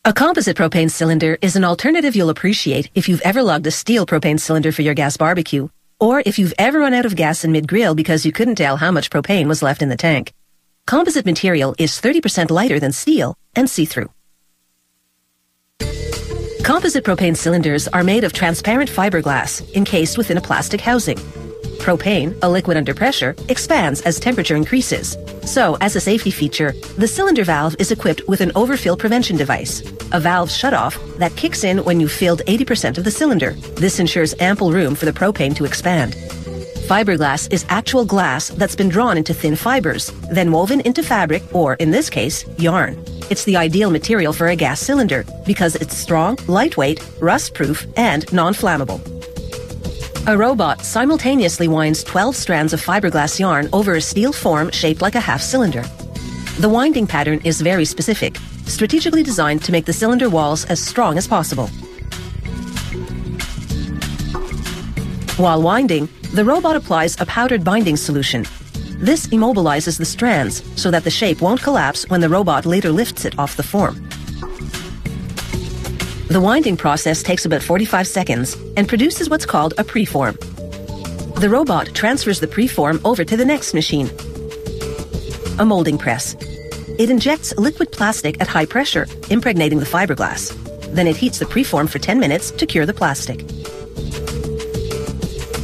A composite propane cylinder is an alternative you'll appreciate if you've ever lugged a steel propane cylinder for your gas barbecue, or if you've ever run out of gas in mid-grill because you couldn't tell how much propane was left in the tank. Composite material is 30% lighter than steel and see-through. Composite propane cylinders are made of transparent fiberglass encased within a plastic housing. Propane, a liquid under pressure, expands as temperature increases. So, as a safety feature, the cylinder valve is equipped with an overfill prevention device, a valve shutoff that kicks in when you've filled 80% of the cylinder. This ensures ample room for the propane to expand. Fiberglass is actual glass that's been drawn into thin fibers, then woven into fabric, or in this case, yarn. It's the ideal material for a gas cylinder because it's strong, lightweight, rust-proof, and non-flammable. A robot simultaneously winds 12 strands of fiberglass yarn over a steel form shaped like a half cylinder. The winding pattern is very specific, strategically designed to make the cylinder walls as strong as possible. While winding, the robot applies a powdered binding solution. This immobilizes the strands so that the shape won't collapse when the robot later lifts it off the form. The winding process takes about 45 seconds and produces what's called a preform. The robot transfers the preform over to the next machine, a molding press. It injects liquid plastic at high pressure, impregnating the fiberglass. Then it heats the preform for 10 minutes to cure the plastic.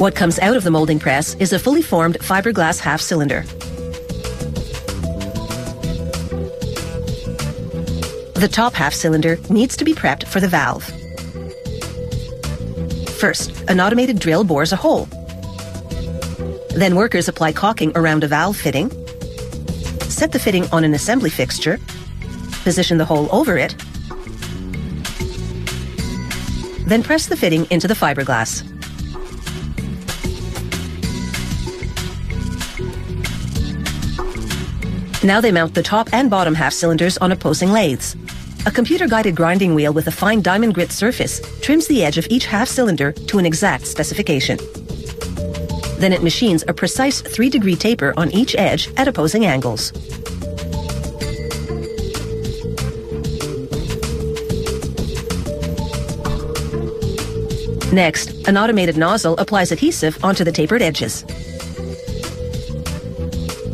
What comes out of the molding press is a fully formed fiberglass half cylinder. The top half cylinder needs to be prepped for the valve. First, an automated drill bores a hole. Then workers apply caulking around a valve fitting, set the fitting on an assembly fixture, position the hole over it, then press the fitting into the fiberglass. Now they mount the top and bottom half cylinders on opposing lathes. A computer-guided grinding wheel with a fine diamond grit surface trims the edge of each half cylinder to an exact specification. Then it machines a precise 3-degree taper on each edge at opposing angles. Next, an automated nozzle applies adhesive onto the tapered edges.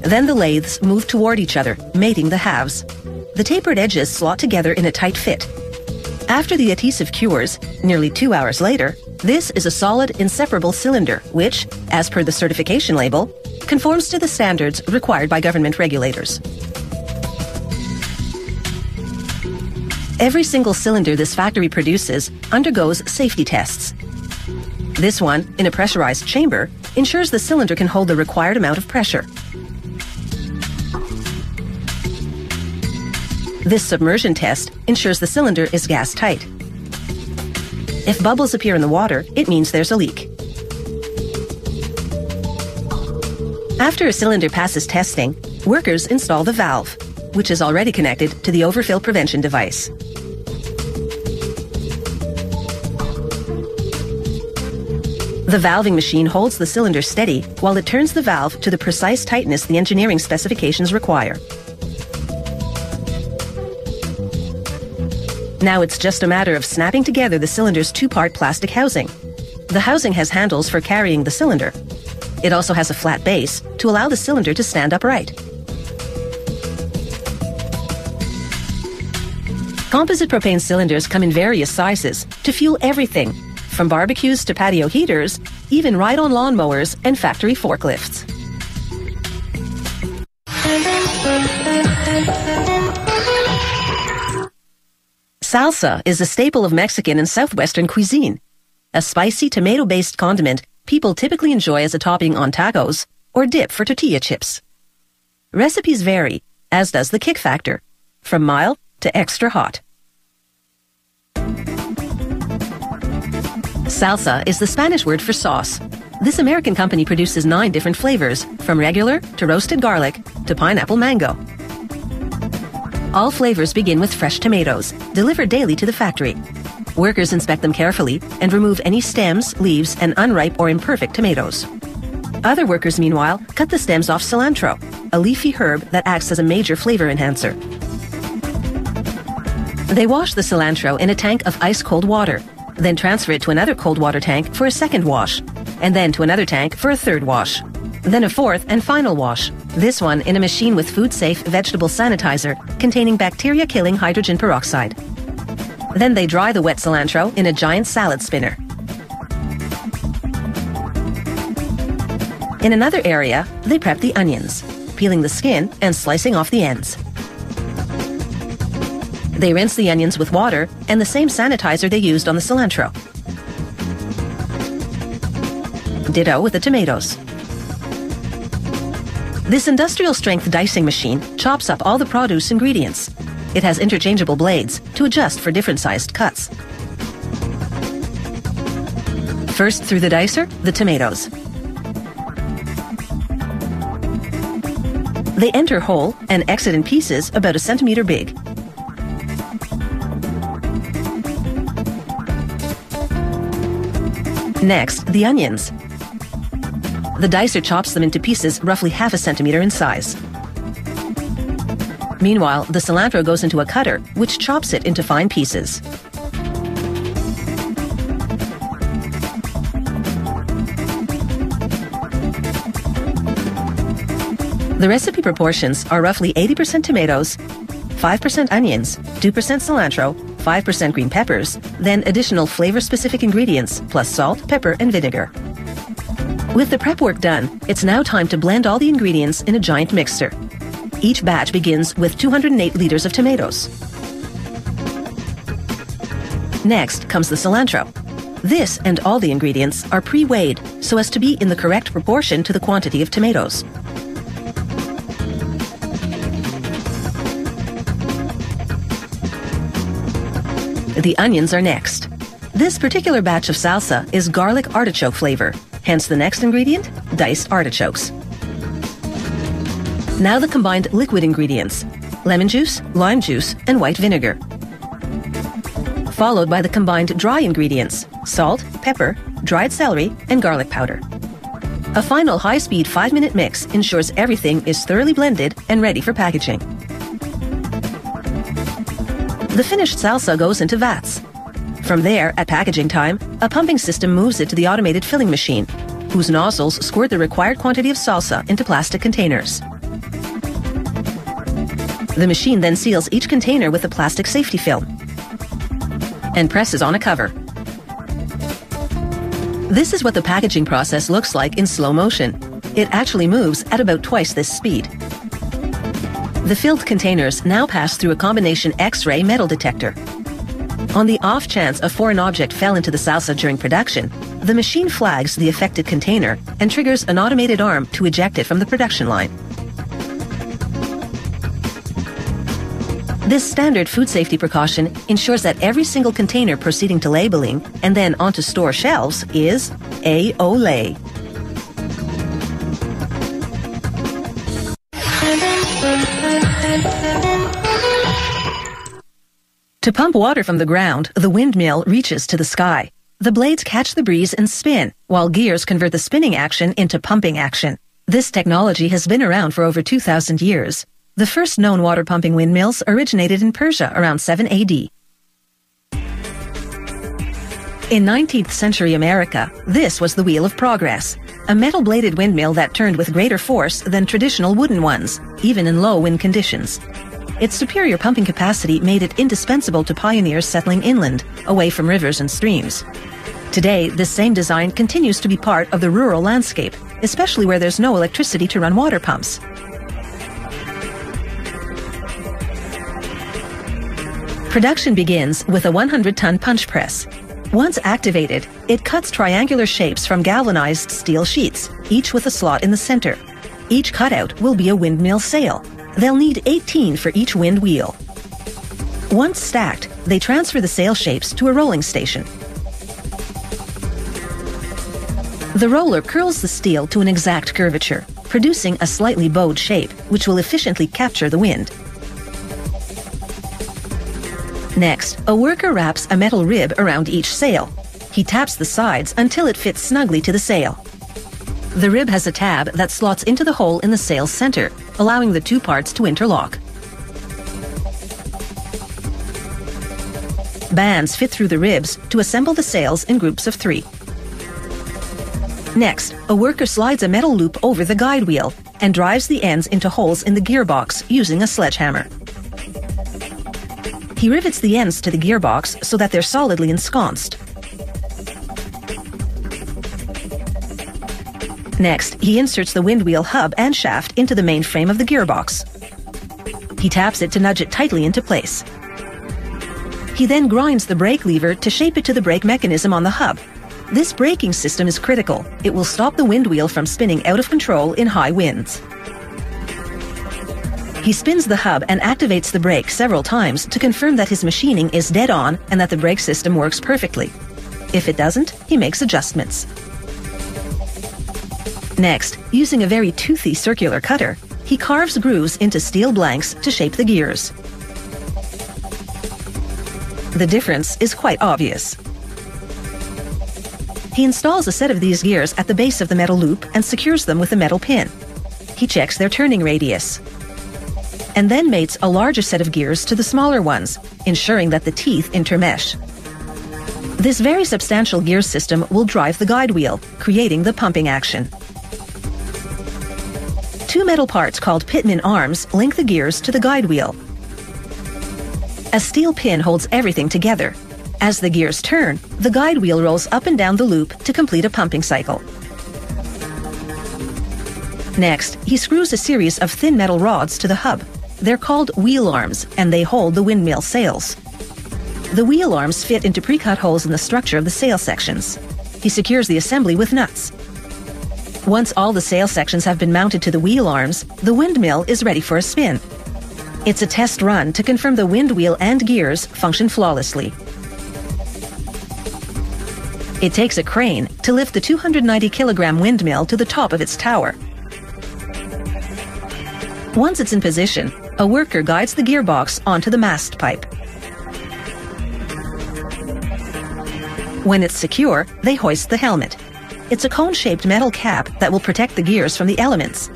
Then the lathes move toward each other, mating the halves. The tapered edges slot together in a tight fit. After the adhesive cures, nearly 2 hours later, this is a solid, inseparable cylinder, which, as per the certification label, conforms to the standards required by government regulators. Every single cylinder this factory produces undergoes safety tests. This one, in a pressurized chamber, ensures the cylinder can hold the required amount of pressure. This submersion test ensures the cylinder is gas tight. If bubbles appear in the water, it means there's a leak. After a cylinder passes testing, workers install the valve, which is already connected to the overfill prevention device. The valving machine holds the cylinder steady while it turns the valve to the precise tightness the engineering specifications require. Now it's just a matter of snapping together the cylinder's 2-part plastic housing. The housing has handles for carrying the cylinder. It also has a flat base to allow the cylinder to stand upright. Composite propane cylinders come in various sizes to fuel everything, from barbecues to patio heaters, even ride-on lawnmowers and factory forklifts. Salsa is a staple of Mexican and Southwestern cuisine, a spicy tomato-based condiment people typically enjoy as a topping on tacos or dip for tortilla chips. Recipes vary, as does the kick factor, from mild to extra hot. Salsa is the Spanish word for sauce. This American company produces 9 different flavors, from regular to roasted garlic to pineapple mango. All flavors begin with fresh tomatoes, delivered daily to the factory. Workers inspect them carefully and remove any stems, leaves, and unripe or imperfect tomatoes. Other workers, meanwhile, cut the stems off cilantro, a leafy herb that acts as a major flavor enhancer. They wash the cilantro in a tank of ice-cold water, then transfer it to another cold water tank for a second wash, and then to another tank for a third wash, then a fourth and final wash, this one in a machine with food-safe vegetable sanitizer containing bacteria-killing hydrogen peroxide. Then they dry the wet cilantro in a giant salad spinner. In another area, they prep the onions, peeling the skin and slicing off the ends. They rinse the onions with water and the same sanitizer they used on the cilantro. Ditto with the tomatoes. This industrial-strength dicing machine chops up all the produce ingredients. It has interchangeable blades to adjust for different-sized cuts. First through the dicer, the tomatoes. They enter whole and exit in pieces about 1 centimeter big. Next, the onions. The dicer chops them into pieces roughly 0.5 centimeter in size. Meanwhile, the cilantro goes into a cutter, which chops it into fine pieces. The recipe proportions are roughly 80% tomatoes, 5% onions, 2% cilantro, 5% green peppers, then additional flavor-specific ingredients, plus salt, pepper, and vinegar. With the prep work done, it's now time to blend all the ingredients in a giant mixer. Each batch begins with 208 liters of tomatoes. Next comes the cilantro. This and all the ingredients are pre-weighed so as to be in the correct proportion to the quantity of tomatoes. The onions are next. This particular batch of salsa is garlic artichoke flavor, hence the next ingredient, diced artichokes. Now the combined liquid ingredients, lemon juice, lime juice, and white vinegar. Followed by the combined dry ingredients, salt, pepper, dried celery, and garlic powder. A final high-speed 5-minute mix ensures everything is thoroughly blended and ready for packaging. The finished salsa goes into vats. From there, at packaging time, a pumping system moves it to the automated filling machine, whose nozzles squirt the required quantity of salsa into plastic containers. The machine then seals each container with a plastic safety film and presses on a cover. This is what the packaging process looks like in slow motion. It actually moves at about twice this speed. The filled containers now pass through a combination X-ray metal detector. On the off chance a foreign object fell into the salsa during production, the machine flags the affected container and triggers an automated arm to eject it from the production line. This standard food safety precaution ensures that every single container proceeding to labeling and then onto store shelves is A-Olay. To pump water from the ground, the windmill reaches to the sky. The blades catch the breeze and spin, while gears convert the spinning action into pumping action. This technology has been around for over 2,000 years. The first known water pumping windmills originated in Persia around 7 AD. In 19th century America, this was the Wheel of Progress, a metal-bladed windmill that turned with greater force than traditional wooden ones, even in low wind conditions. Its superior pumping capacity made it indispensable to pioneers settling inland, away from rivers and streams. Today, this same design continues to be part of the rural landscape, especially where there's no electricity to run water pumps. Production begins with a 100-ton punch press. Once activated, it cuts triangular shapes from galvanized steel sheets, each with a slot in the center. Each cutout will be a windmill sail. They'll need 18 for each wind wheel. Once stacked, they transfer the sail shapes to a rolling station. The roller curls the steel to an exact curvature, producing a slightly bowed shape, which will efficiently capture the wind. Next, a worker wraps a metal rib around each sail. He taps the sides until it fits snugly to the sail. The rib has a tab that slots into the hole in the sail's center, allowing the two parts to interlock. Bands fit through the ribs to assemble the sails in groups of 3. Next, a worker slides a metal loop over the guide wheel and drives the ends into holes in the gearbox using a sledgehammer. He rivets the ends to the gearbox so that they're solidly ensconced. Next, he inserts the windwheel hub and shaft into the main frame of the gearbox. He taps it to nudge it tightly into place. He then grinds the brake lever to shape it to the brake mechanism on the hub. This braking system is critical. It will stop the windwheel from spinning out of control in high winds. He spins the hub and activates the brake several times to confirm that his machining is dead on and that the brake system works perfectly. If it doesn't, he makes adjustments. Next, using a very toothy circular cutter, he carves grooves into steel blanks to shape the gears. The difference is quite obvious. He installs a set of these gears at the base of the metal loop and secures them with a metal pin. He checks their turning radius, and then mates a larger set of gears to the smaller ones, ensuring that the teeth intermesh. This very substantial gear system will drive the guide wheel, creating the pumping action. 2 metal parts called pitman arms link the gears to the guide wheel. A steel pin holds everything together. As the gears turn, the guide wheel rolls up and down the loop to complete a pumping cycle. Next, he screws a series of thin metal rods to the hub. They're called wheel arms, and they hold the windmill sails. The wheel arms fit into pre-cut holes in the structure of the sail sections. He secures the assembly with nuts. Once all the sail sections have been mounted to the wheel arms, the windmill is ready for a spin. It's a test run to confirm the wind wheel and gears function flawlessly. It takes a crane to lift the 290-kilogram windmill to the top of its tower. Once it's in position, a worker guides the gearbox onto the mast pipe. When it's secure, they hoist the helmet. It's a cone-shaped metal cap that will protect the gears from the elements.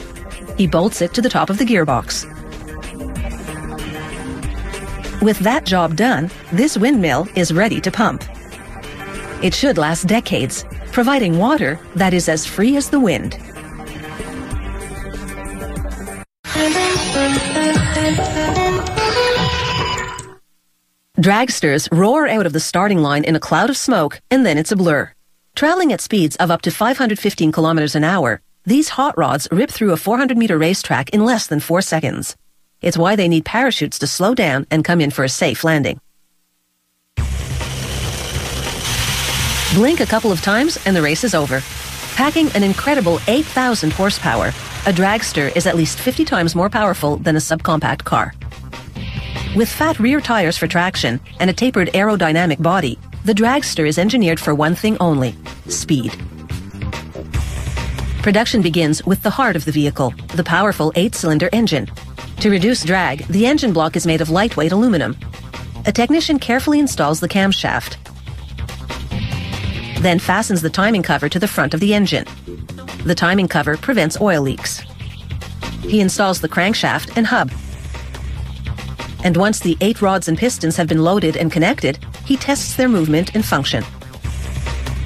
He bolts it to the top of the gearbox. With that job done, this windmill is ready to pump. It should last decades, providing water that is as free as the wind. Dragsters roar out of the starting line in a cloud of smoke, and then it's a blur. Traveling at speeds of up to 515 kilometers an hour, these hot rods rip through a 400-meter racetrack in less than 4 seconds. It's why they need parachutes to slow down and come in for a safe landing. Blink a couple of times and the race is over. Packing an incredible 8,000 horsepower, a dragster is at least 50 times more powerful than a subcompact car. With fat rear tires for traction and a tapered aerodynamic body, the dragster is engineered for one thing only: speed. Production begins with the heart of the vehicle, the powerful 8-cylinder engine. To reduce drag, the engine block is made of lightweight aluminum. A technician carefully installs the camshaft, then fastens the timing cover to the front of the engine. The timing cover prevents oil leaks. He installs the crankshaft and hub. And once the 8 rods and pistons have been loaded and connected, he tests their movement and function.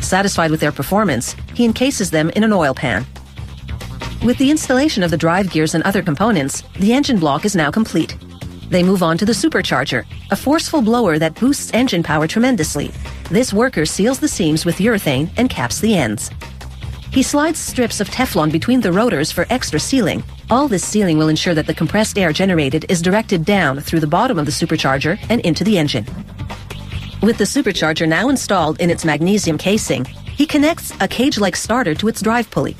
Satisfied with their performance, he encases them in an oil pan. With the installation of the drive gears and other components, the engine block is now complete. They move on to the supercharger, a forceful blower that boosts engine power tremendously. This worker seals the seams with urethane and caps the ends. He slides strips of Teflon between the rotors for extra sealing. All this sealing will ensure that the compressed air generated is directed down through the bottom of the supercharger and into the engine. With the supercharger now installed in its magnesium casing, he connects a cage-like starter to its drive pulley.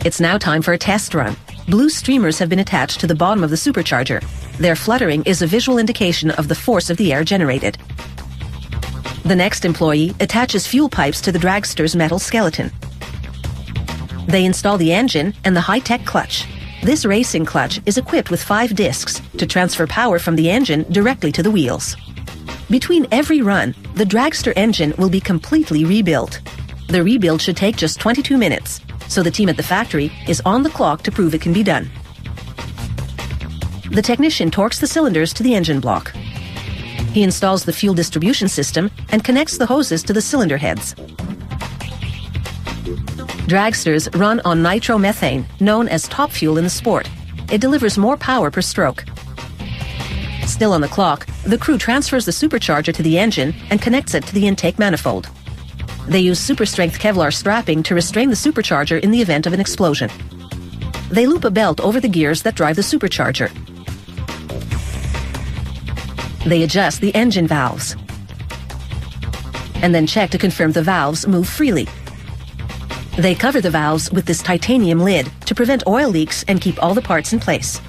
It's now time for a test run. Blue streamers have been attached to the bottom of the supercharger. Their fluttering is a visual indication of the force of the air generated. The next employee attaches fuel pipes to the dragster's metal skeleton. They install the engine and the high-tech clutch. This racing clutch is equipped with 5 discs to transfer power from the engine directly to the wheels. Between every run, the dragster engine will be completely rebuilt. The rebuild should take just 22 minutes, so the team at the factory is on the clock to prove it can be done. The technician torques the cylinders to the engine block. He installs the fuel distribution system and connects the hoses to the cylinder heads. Dragsters run on nitromethane, known as top fuel in the sport. It delivers more power per stroke. Still on the clock, the crew transfers the supercharger to the engine and connects it to the intake manifold. They use super-strength Kevlar strapping to restrain the supercharger in the event of an explosion. They loop a belt over the gears that drive the supercharger. They adjust the engine valves and then check to confirm the valves move freely. They cover the valves with this titanium lid to prevent oil leaks and keep all the parts in place.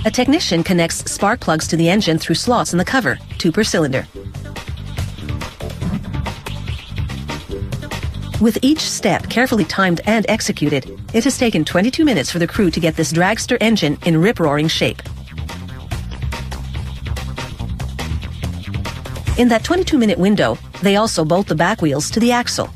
A technician connects spark plugs to the engine through slots in the cover, 2 per cylinder. With each step carefully timed and executed, it has taken 22 minutes for the crew to get this dragster engine in rip-roaring shape. In that 22-minute window, they also bolt the back wheels to the axle.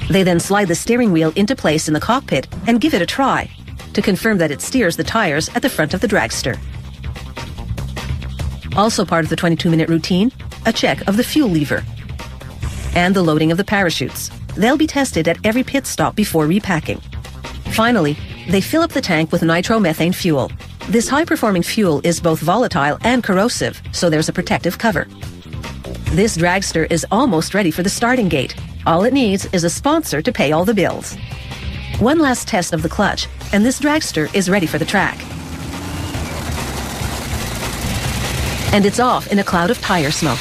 They then slide the steering wheel into place in the cockpit and give it a try to confirm that it steers the tires at the front of the dragster. Also part of the 22-minute routine, a check of the fuel lever and the loading of the parachutes. They'll be tested at every pit stop before repacking. Finally, they fill up the tank with nitromethane fuel. This high-performing fuel is both volatile and corrosive, so there's a protective cover. This dragster is almost ready for the starting gate. All it needs is a sponsor to pay all the bills. One last test of the clutch, and this dragster is ready for the track. And it's off in a cloud of tire smoke.